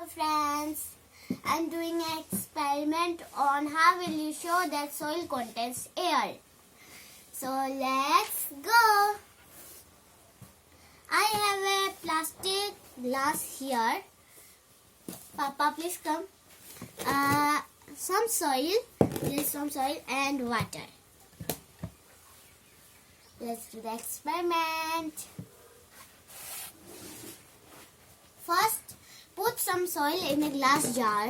Friends, I'm doing an experiment on how will you show that soil contains air. So let's go. I have a plastic glass here. Papa, please come. Some soil. There's some soil and water. Let's do the experiment. First, put some soil in a glass jar.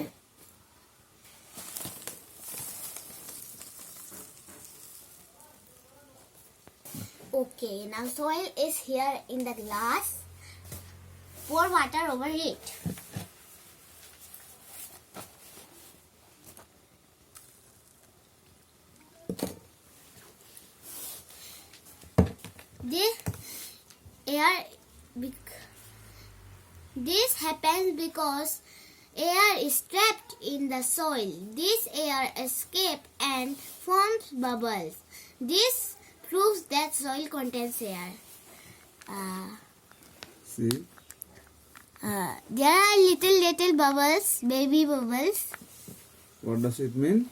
Okay, now soil is here in the glass. Pour water over it. This happens because air is trapped in the soil. This air escapes and forms bubbles. This proves that soil contains air. See? There are little bubbles, baby bubbles. What does it mean?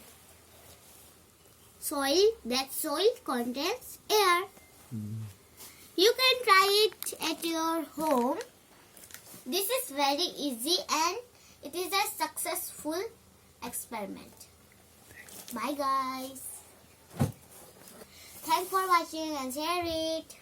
That soil contains air. You can try it at your home. This is very easy and it is a successful experiment. Bye guys. Thanks for watching and share it.